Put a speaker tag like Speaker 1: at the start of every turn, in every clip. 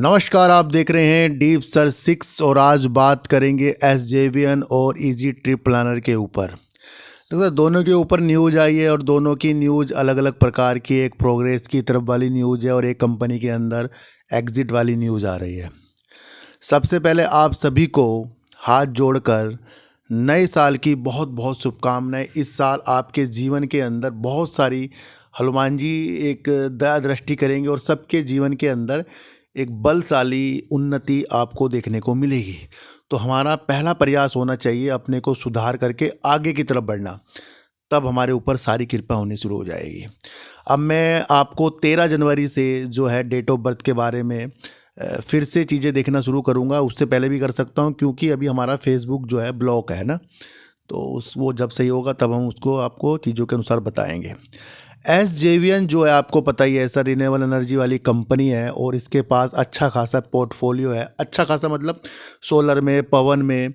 Speaker 1: नमस्कार, आप देख रहे हैं डीप सर 6 और आज बात करेंगे एसजेवीएन और इजी ट्रिप प्लानर के ऊपर। तो दोनों के ऊपर न्यूज़ आई है और दोनों की न्यूज़ अलग अलग प्रकार की, एक प्रोग्रेस की तरफ वाली न्यूज़ है और एक कंपनी के अंदर एग्जिट वाली न्यूज़ आ रही है। सबसे पहले आप सभी को हाथ जोड़कर नए साल की बहुत बहुत शुभकामनाएं। इस साल आपके जीवन के अंदर बहुत सारी हनुमान जी एक दया दृष्टि करेंगे और सबके जीवन के अंदर एक बलशाली उन्नति आपको देखने को मिलेगी। तो हमारा पहला प्रयास होना चाहिए अपने को सुधार करके आगे की तरफ बढ़ना, तब हमारे ऊपर सारी कृपा होनी शुरू हो जाएगी। अब मैं आपको 13 जनवरी से जो है डेट ऑफ बर्थ के बारे में फिर से चीज़ें देखना शुरू करूंगा। उससे पहले भी कर सकता हूं क्योंकि अभी हमारा फेसबुक जो है ब्लॉक है ना, तो वो जब सही होगा तब हम उसको आपको चीज़ों के अनुसार बताएंगे। एसजेवीएन जो है आपको पता ही है, सर रिन्यूएबल एनर्जी वाली कंपनी है और इसके पास अच्छा खासा पोर्टफोलियो है। अच्छा खासा मतलब सोलर में, पवन में,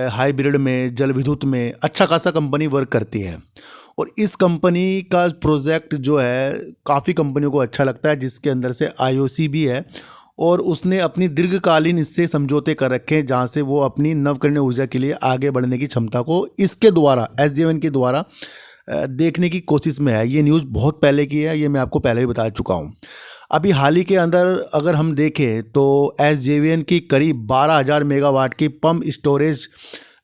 Speaker 1: हाइब्रिड में, जल विद्युत में अच्छा खासा कंपनी वर्क करती है। और इस कंपनी का प्रोजेक्ट जो है काफ़ी कंपनियों को अच्छा लगता है, जिसके अंदर से आईओसी भी है और उसने अपनी दीर्घकालीन इससे समझौते कर रखे हैं, जहाँ से वो अपनी नवकरणीय ऊर्जा के लिए आगे बढ़ने की क्षमता को इसके द्वारा, एसजेवीएन के द्वारा देखने की कोशिश में है। ये न्यूज़ बहुत पहले की है, ये मैं आपको पहले ही बता चुका हूँ। अभी हाल ही के अंदर अगर हम देखें तो एसजेवीएन की करीब 12,000 मेगावाट की पंप स्टोरेज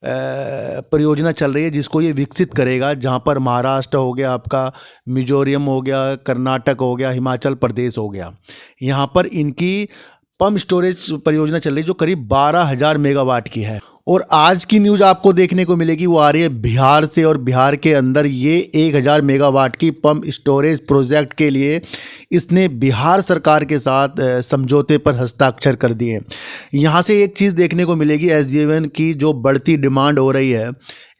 Speaker 1: परियोजना चल रही है, जिसको ये विकसित करेगा, जहाँ पर महाराष्ट्र हो गया, आपका मिजोरम हो गया, कर्नाटक हो गया, हिमाचल प्रदेश हो गया। यहाँ पर इनकी पंप स्टोरेज परियोजना चल रही है जो करीब 12,000 मेगावाट की है। और आज की न्यूज़ आपको देखने को मिलेगी वो आ रही है बिहार से, और बिहार के अंदर ये 1,000 मेगावाट की पंप स्टोरेज प्रोजेक्ट के लिए इसने बिहार सरकार के साथ समझौते पर हस्ताक्षर कर दिए। यहाँ से एक चीज़ देखने को मिलेगी, एसजेवीएन की जो बढ़ती डिमांड हो रही है,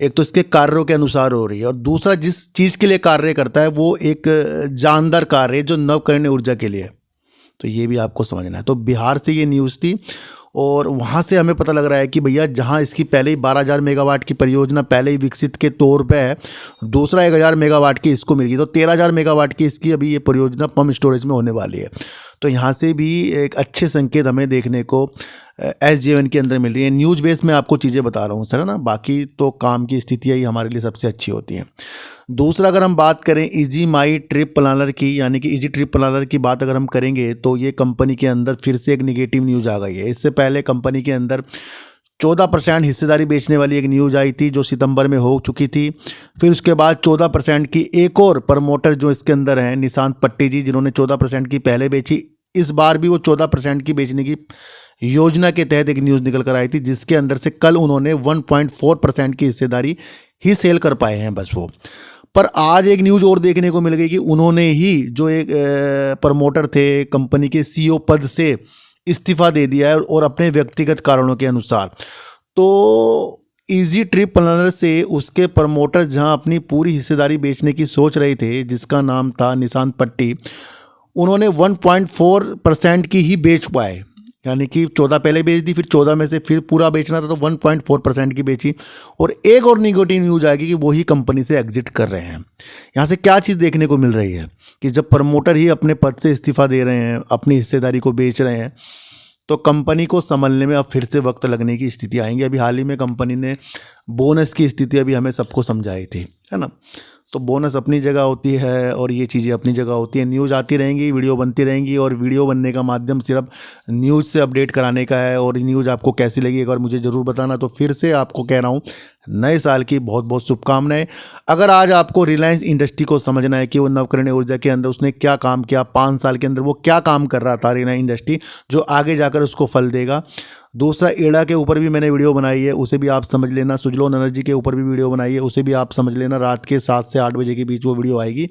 Speaker 1: एक तो इसके कार्यों के अनुसार हो रही है और दूसरा जिस चीज़ के लिए कार्य करता है वो एक जानदार कार्य है जो नवकरणीय ऊर्जा के लिए। तो ये भी आपको समझना है। तो बिहार से ये न्यूज़ थी और वहाँ से हमें पता लग रहा है कि भैया जहाँ इसकी पहले ही 12,000 मेगावाट की परियोजना पहले ही विकसित के तौर पे है, दूसरा 1,000 मेगावाट की इसको मिल गई, तो 13,000 मेगावाट की इसकी अभी ये परियोजना पंप स्टोरेज में होने वाली है। तो यहाँ से भी एक अच्छे संकेत हमें देखने को एसजेवीएन के अंदर मिल रही है। न्यूज़ बेस में आपको चीज़ें बता रहा हूँ सर, है ना, बाकी तो काम की स्थितियाँ ही हमारे लिए सबसे अच्छी होती हैं। दूसरा अगर हम बात करें इजी माई ट्रिप प्लानर की, यानी कि इजी ट्रिप प्लानर की बात अगर हम करेंगे तो ये कंपनी के अंदर फिर से एक निगेटिव न्यूज़ आ गई है। इससे पहले कंपनी के अंदर 14% हिस्सेदारी बेचने वाली एक न्यूज़ आई थी जो सितंबर में हो चुकी थी। फिर उसके बाद 14% की एक और प्रमोटर जो इसके अंदर हैं, निशांत पट्टी जी, जिन्होंने 14% की पहले बेची, इस बार भी वो 14% की बेचने की योजना के तहत एक न्यूज़ निकल कर आई थी, जिसके अंदर से कल उन्होंने 1.4% की हिस्सेदारी ही सेल कर पाए हैं बस वो। पर आज एक न्यूज़ और देखने को मिल गई कि उन्होंने ही जो एक प्रमोटर थे कंपनी के सीईओ पद से इस्तीफा दे दिया है और अपने व्यक्तिगत कारणों के अनुसार। तो इजी ट्रिप प्लानर से उसके प्रमोटर जहां अपनी पूरी हिस्सेदारी बेचने की सोच रहे थे, जिसका नाम था निशांत पट्टी, उन्होंने 1.4% की ही बेच पाए, यानी कि 14 पहले बेच दी, फिर 14 में से फिर पूरा बेचना था तो 1.4% की बेची। और एक और निगेटिव न्यूज़ आएगी कि वही कंपनी से एग्जिट कर रहे हैं। यहाँ से क्या चीज़ देखने को मिल रही है कि जब प्रमोटर ही अपने पद से इस्तीफा दे रहे हैं, अपनी हिस्सेदारी को बेच रहे हैं, तो कंपनी को संभलने में अब फिर से वक्त लगने की स्थिति आएंगी। अभी हाल ही में कंपनी ने बोनस की स्थिति अभी हमें सबको समझाई थी, है ना। तो बोनस अपनी जगह होती है और ये चीज़ें अपनी जगह होती हैं। न्यूज़ आती रहेंगी, वीडियो बनती रहेंगी और वीडियो बनने का माध्यम सिर्फ न्यूज़ से अपडेट कराने का है। और न्यूज़ आपको कैसी लगी एक बार मुझे ज़रूर बताना। तो फिर से आपको कह रहा हूँ नए साल की बहुत बहुत शुभकामनाएं। अगर आज आपको रिलायंस इंडस्ट्री को समझना है कि वो नवकरणीय ऊर्जा के अंदर उसने क्या काम किया, 5 साल के अंदर वो क्या काम कर रहा था रिलायंस इंडस्ट्री, जो आगे जाकर उसको फल देगा। दूसरा एड़ा के ऊपर भी मैंने वीडियो बनाई है, उसे भी आप समझ लेना। सुजलोन एनर्जी के ऊपर भी वीडियो बनाई है, उसे भी आप समझ लेना। रात के 7 से 8 बजे के बीच वो वीडियो आएगी।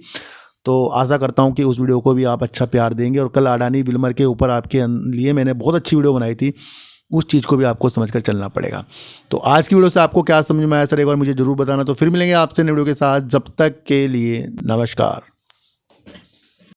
Speaker 1: तो आशा करता हूं कि उस वीडियो को भी आप अच्छा प्यार देंगे। और कल अडानी विल्मर के ऊपर आपके लिए मैंने बहुत अच्छी वीडियो बनाई थी, उस चीज़ को भी आपको समझकर चलना पड़ेगा। तो आज की वीडियो से आपको क्या समझ में आया सर, एक बार मुझे ज़रूर बताना। तो फिर मिलेंगे आपसे नई वीडियो के साथ, जब तक के लिए नमस्कार।